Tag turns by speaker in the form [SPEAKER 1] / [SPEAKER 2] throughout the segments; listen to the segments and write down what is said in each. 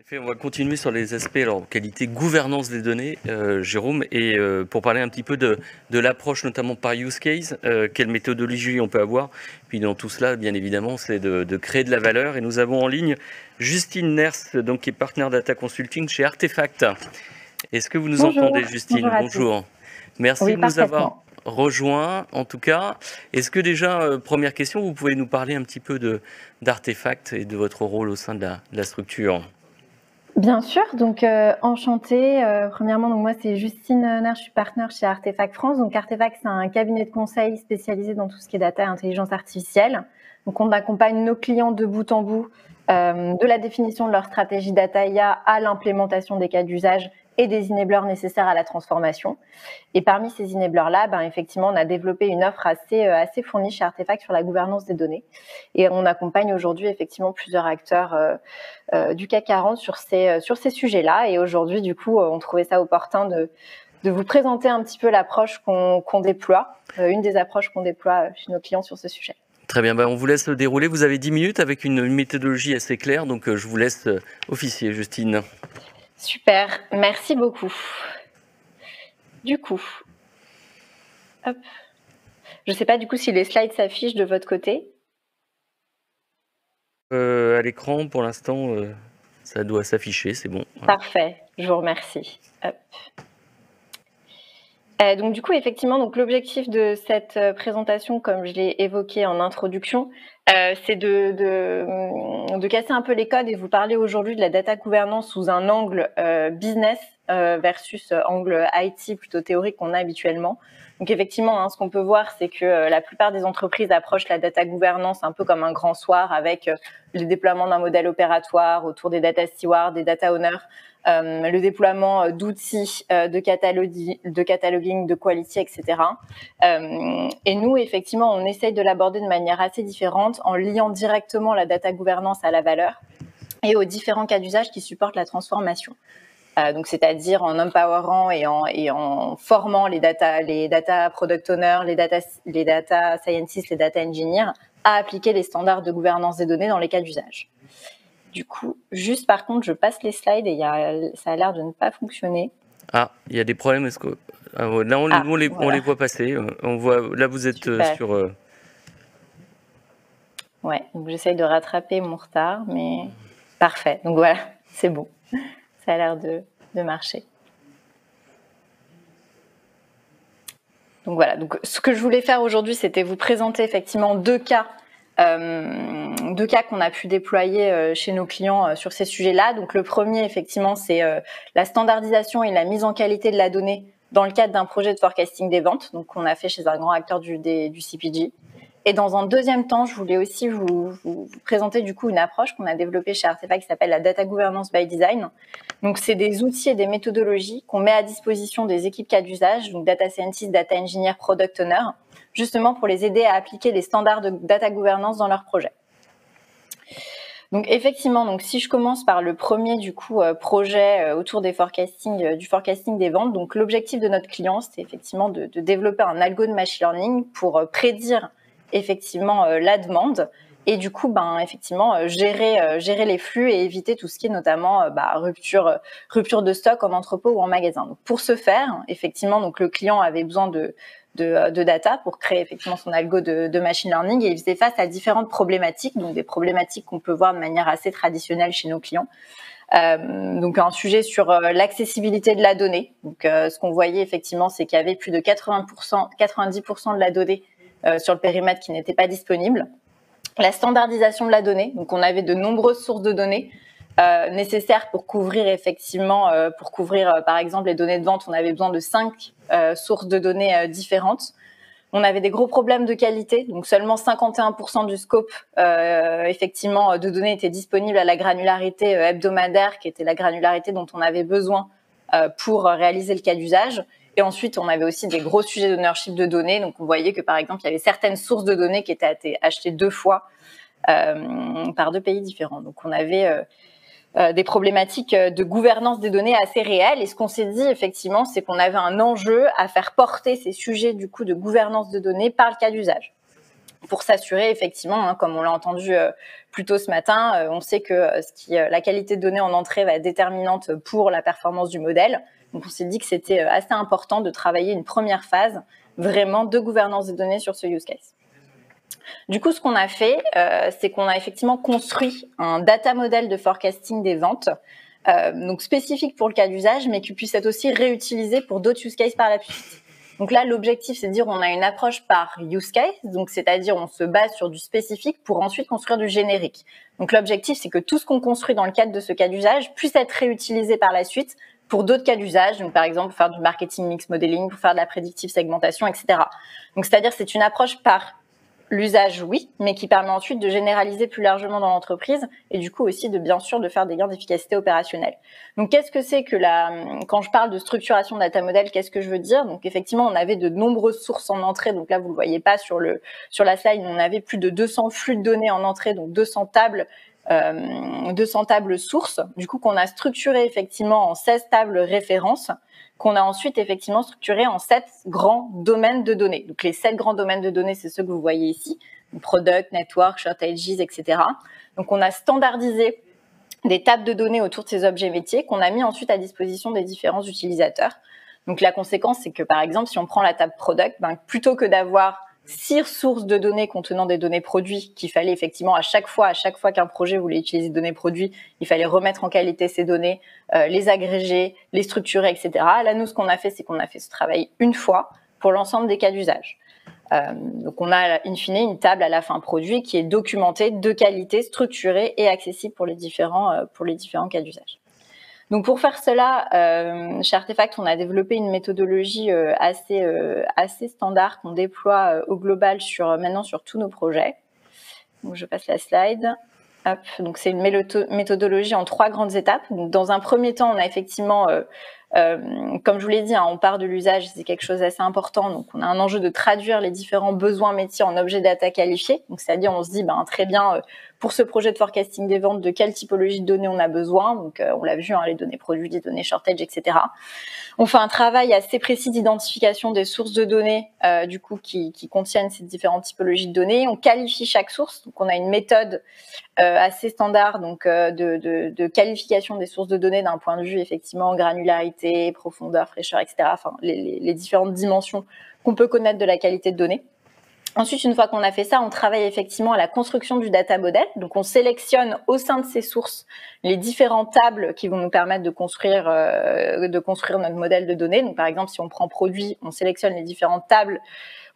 [SPEAKER 1] effet, on va continuer sur les aspects, alors, qualité gouvernance des données, Jérôme, et pour parler un petit peu de l'approche, notamment par use case, quelle méthodologie on peut avoir. Puis dans tout cela, bien évidemment, c'est de créer de la valeur. Et nous avons en ligne Justine Ners, donc, qui est partenaire data consulting chez Artefact. Est-ce que vous nous
[SPEAKER 2] Bonjour,
[SPEAKER 1] entendez, Justine?
[SPEAKER 2] bonjour à
[SPEAKER 1] Bonjour.
[SPEAKER 2] tous.
[SPEAKER 1] Merci
[SPEAKER 2] Oui,
[SPEAKER 1] de nous avoir
[SPEAKER 2] parfaitement.
[SPEAKER 1] rejoints, en tout cas. Est-ce que déjà, première question, vous pouvez nous parler un petit peu d'Artefact et de votre rôle au sein de la structure?
[SPEAKER 2] Bien sûr, donc enchantée. Premièrement, donc moi c'est Justine Ners, je suis partenaire chez Artefact France. Donc Artefact, c'est un cabinet de conseil spécialisé dans tout ce qui est data et intelligence artificielle. Donc on accompagne nos clients de bout en bout, de la définition de leur stratégie data IA à l'implémentation des cas d'usage et des enablers nécessaires à la transformation. Et parmi ces enablers-là, effectivement, on a développé une offre assez fournie chez Artefact sur la gouvernance des données. Et on accompagne aujourd'hui effectivement plusieurs acteurs du CAC 40 sur ces sujets-là. Et aujourd'hui, du coup, on trouvait ça opportun de vous présenter un petit peu l'approche qu'on déploie, une des approches qu'on déploie chez nos clients sur ce sujet.
[SPEAKER 1] Très bien, on vous laisse le dérouler. Vous avez 10 minutes avec une méthodologie assez claire, donc je vous laisse officier, Justine.
[SPEAKER 2] Super, merci beaucoup. Du coup, hop. Je ne sais pas du coup si les slides s'affichent de votre côté.
[SPEAKER 1] À l'écran, pour l'instant, ça doit s'afficher, c'est bon.
[SPEAKER 2] Voilà. Parfait, je vous remercie. Hop. Donc du coup, effectivement, donc l'objectif de cette présentation, comme je l'ai évoqué en introduction, c'est de casser un peu les codes et vous parler aujourd'hui de la data gouvernance sous un angle business versus angle IT plutôt théorique qu'on a habituellement. Donc effectivement, ce qu'on peut voir, c'est que la plupart des entreprises approchent la data gouvernance un peu comme un grand soir avec le déploiement d'un modèle opératoire autour des data stewards, des data owners, le déploiement d'outils de cataloging, de quality, etc. Et nous, effectivement, on essaye de l'aborder de manière assez différente en liant directement la data gouvernance à la valeur et aux différents cas d'usage qui supportent la transformation. Donc, c'est-à-dire en empowerant et en formant les data product owners, les data scientists, les data engineers à appliquer les standards de gouvernance des données dans les cas d'usage. Du coup, juste par contre, je passe les slides et ça a l'air de ne pas fonctionner.
[SPEAKER 1] Ah, il y a des problèmes. Est-ce que là, on les voit passer. On voit. Là, vous êtes sur.
[SPEAKER 2] Ouais, donc j'essaye de rattraper mon retard, mais parfait. Donc voilà, c'est bon. Ça a l'air de marcher. Donc voilà. Donc ce que je voulais faire aujourd'hui, c'était vous présenter effectivement deux cas qu'on a pu déployer chez nos clients sur ces sujets-là. Donc le premier, effectivement, c'est la standardisation et la mise en qualité de la donnée dans le cadre d'un projet de forecasting des ventes, donc qu'on a fait chez un grand acteur du CPG. Et dans un deuxième temps, je voulais aussi vous présenter du coup une approche qu'on a développée chez Artefact qui s'appelle la Data Governance by Design. Donc, c'est des outils et des méthodologies qu'on met à disposition des équipes cas d'usage, donc Data Scientist, Data Engineer, Product Owner, justement pour les aider à appliquer les standards de data governance dans leurs projets. Donc effectivement, donc si je commence par le premier du coup projet autour du forecasting des ventes, donc l'objectif de notre client, c'était effectivement de développer un algo de machine learning pour prédire effectivement la demande et du coup effectivement gérer les flux et éviter tout ce qui est notamment rupture de stock en entrepôt ou en magasin. Donc pour ce faire, effectivement, donc le client avait besoin de data pour créer effectivement son algo de machine learning et il faisait face à différentes problématiques, donc des problématiques qu'on peut voir de manière assez traditionnelle chez nos clients. Donc un sujet sur l'accessibilité de la donnée. Donc ce qu'on voyait effectivement, c'est qu'il y avait plus de 90% de la donnée sur le périmètre qui n'était pas disponible. La standardisation de la donnée. Donc on avait de nombreuses sources de données nécessaires pour couvrir effectivement, par exemple les données de vente. On avait besoin de 5 sources de données différentes. On avait des gros problèmes de qualité, donc seulement 51% du scope effectivement de données était disponible à la granularité hebdomadaire, qui était la granularité dont on avait besoin pour réaliser le cas d'usage. Et ensuite, on avait aussi des gros sujets d'ownership de données. Donc, on voyait que, par exemple, il y avait certaines sources de données qui étaient achetées 2 fois par 2 pays différents. Donc, on avait des problématiques de gouvernance des données assez réelles. Et ce qu'on s'est dit, effectivement, c'est qu'on avait un enjeu à faire porter ces sujets, du coup, de gouvernance de données par le cas d'usage. pour s'assurer effectivement, comme on l'a entendu plus tôt ce matin, on sait que la qualité de données en entrée va être déterminante pour la performance du modèle. Donc on s'est dit que c'était assez important de travailler une première phase vraiment de gouvernance des données sur ce use case. Du coup, ce qu'on a fait, c'est qu'on a effectivement construit un data model de forecasting des ventes, donc spécifique pour le cas d'usage, mais qui puisse être aussi réutilisé pour d'autres use cases par la suite. Donc là, l'objectif, c'est de dire on a une approche par use case, donc c'est-à-dire on se base sur du spécifique pour ensuite construire du générique. Donc l'objectif, c'est que tout ce qu'on construit dans le cadre de ce cas d'usage puisse être réutilisé par la suite pour d'autres cas d'usage, donc par exemple pour faire du marketing mix modeling, pour faire de la prédictive segmentation, etc. Donc c'est-à-dire c'est une approche par l'usage, oui, mais qui permet ensuite de généraliser plus largement dans l'entreprise et du coup aussi de bien sûr de faire des gains d'efficacité opérationnelle. Donc qu'est-ce que c'est que quand je parle de structuration de data model, qu'est-ce que je veux dire? Donc effectivement, on avait de nombreuses sources en entrée, donc là vous le voyez pas sur la slide, on avait plus de 200 flux de données en entrée, donc 200 tables sources, du coup qu'on a structuré effectivement en 16 tables références, qu'on a ensuite effectivement structuré en 7 grands domaines de données. Donc les 7 grands domaines de données, c'est ceux que vous voyez ici, product, network, shortages, etc. Donc on a standardisé des tables de données autour de ces objets métiers qu'on a mis ensuite à disposition des différents utilisateurs. Donc la conséquence, c'est que par exemple, si on prend la table product, plutôt que d'avoir 6 sources de données contenant des données produits qu'il fallait effectivement à chaque fois qu'un projet voulait utiliser des données produits, il fallait remettre en qualité ces données, les agréger, les structurer, etc. Là, nous, ce qu'on a fait, c'est qu'on a fait ce travail une fois pour l'ensemble des cas d'usage. Donc, on a in fine une table à la fin produit qui est documentée, de qualité, structurée et accessible pour les différents cas d'usage. Donc pour faire cela, chez Artefact, on a développé une méthodologie assez standard qu'on déploie au global maintenant sur tous nos projets. Donc je passe la slide. Hop. Donc c'est une méthodologie en 3 grandes étapes. Donc dans un premier temps, on a effectivement, comme je vous l'ai dit, on part de l'usage, c'est quelque chose d'assez important. Donc on a un enjeu de traduire les différents besoins métiers en objets data qualifiés. Donc c'est-à-dire on se dit très bien, pour ce projet de forecasting des ventes, de quelle typologie de données on a besoin. Donc on l'a vu, les données produits, les données shortage, etc. On fait un travail assez précis d'identification des sources de données du coup qui contiennent ces différentes typologies de données. On qualifie chaque source. Donc on a une méthode assez standard donc de qualification des sources de données d'un point de vue effectivement granularité, profondeur, fraîcheur, etc. Enfin les différentes dimensions qu'on peut connaître de la qualité de données. Ensuite, une fois qu'on a fait ça, on travaille effectivement à la construction du data model. Donc, on sélectionne au sein de ces sources les différentes tables qui vont nous permettre de construire notre modèle de données. Donc, par exemple, si on prend produit, on sélectionne les différentes tables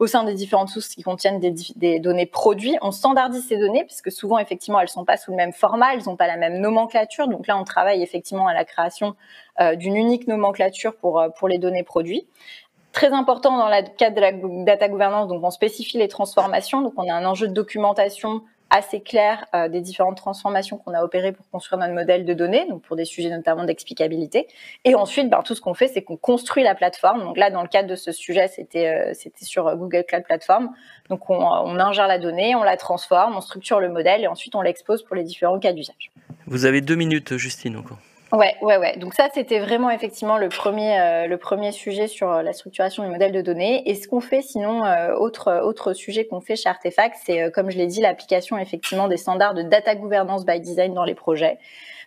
[SPEAKER 2] au sein des différentes sources qui contiennent des données produits. On standardise ces données puisque souvent, effectivement, elles sont pas sous le même format, elles n'ont pas la même nomenclature. Donc là, on travaille effectivement à la création d'une unique nomenclature pour les données produits. Très important dans le cadre de la data governance, donc on spécifie les transformations. Donc on a un enjeu de documentation assez clair des différentes transformations qu'on a opérées pour construire notre modèle de données, donc pour des sujets notamment d'explicabilité. Et ensuite, tout ce qu'on fait, c'est qu'on construit la plateforme. Donc là, dans le cadre de ce sujet, c'était sur Google Cloud Platform. Donc on ingère la donnée, on la transforme, on structure le modèle et ensuite on l'expose pour les différents cas d'usage.
[SPEAKER 1] Vous avez 2 minutes, Justine, encore.
[SPEAKER 2] Ouais. Donc ça, c'était vraiment effectivement le premier sujet sur la structuration du modèle de données. Et ce qu'on fait, sinon, autre sujet qu'on fait chez Artefact, c'est, comme je l'ai dit, l'application effectivement des standards de data governance by design dans les projets.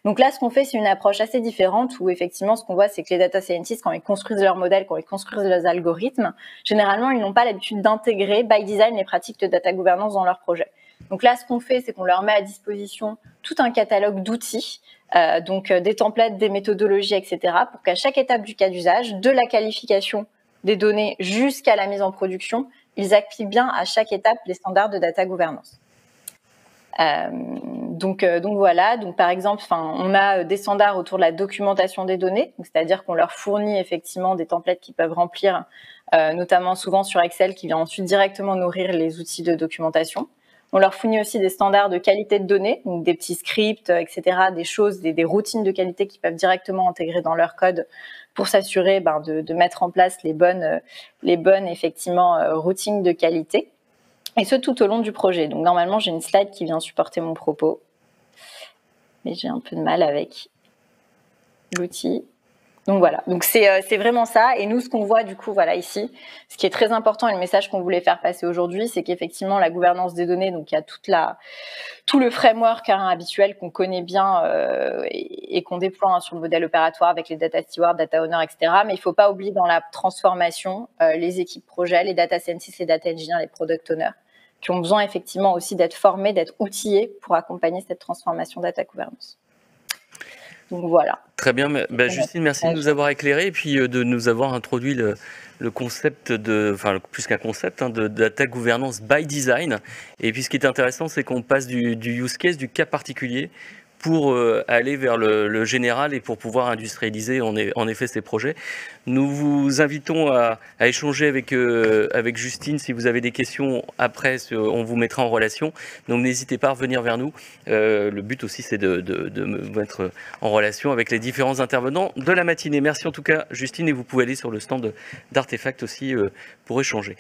[SPEAKER 2] Donc là, ce qu'on fait, c'est une approche assez différente où effectivement, ce qu'on voit, c'est que les data scientists, quand ils construisent leurs modèles, quand ils construisent leurs algorithmes, généralement, ils n'ont pas l'habitude d'intégrer by design les pratiques de data governance dans leurs projets. Donc là, ce qu'on fait, c'est qu'on leur met à disposition tout un catalogue d'outils, donc des templates, des méthodologies, etc., pour qu'à chaque étape du cas d'usage, de la qualification des données jusqu'à la mise en production, ils appliquent bien à chaque étape les standards de data governance. Donc voilà. Donc par exemple, on a des standards autour de la documentation des données, c'est-à-dire qu'on leur fournit effectivement des templates qu'ils peuvent remplir, notamment souvent sur Excel, qui vient ensuite directement nourrir les outils de documentation. On leur fournit aussi des standards de qualité de données, donc des petits scripts, etc., des choses, des routines de qualité qu'ils peuvent directement intégrer dans leur code pour s'assurer de mettre en place les bonnes effectivement routines de qualité. Et ce, tout au long du projet. Donc normalement, j'ai une slide qui vient supporter mon propos, mais j'ai un peu de mal avec l'outil. Donc voilà, donc c'est vraiment ça. Et nous, ce qu'on voit du coup, voilà ici, ce qui est très important et le message qu'on voulait faire passer aujourd'hui, c'est qu'effectivement la gouvernance des données, donc il y a tout le framework habituel qu'on connaît bien et qu'on déploie sur le modèle opératoire avec les data stewards, data owners, etc. Mais il ne faut pas oublier dans la transformation les équipes projet, les data scientists, les data engineers, les product owners, qui ont besoin effectivement aussi d'être formés, d'être outillés pour accompagner cette transformation data governance. Donc voilà.
[SPEAKER 1] Très bien, Justine, merci de nous avoir éclairé et puis de nous avoir introduit le concept plus qu'un concept, de data gouvernance by design. Et puis ce qui est intéressant, c'est qu'on passe du use case, du cas particulier, pour aller vers le général et pour pouvoir industrialiser en effet ces projets. Nous vous invitons à échanger avec Justine si vous avez des questions. Après, on vous mettra en relation. Donc n'hésitez pas à revenir vers nous. Le but aussi, c'est de me mettre en relation avec les différents intervenants de la matinée. Merci en tout cas, Justine, et vous pouvez aller sur le stand d'Artefact aussi pour échanger.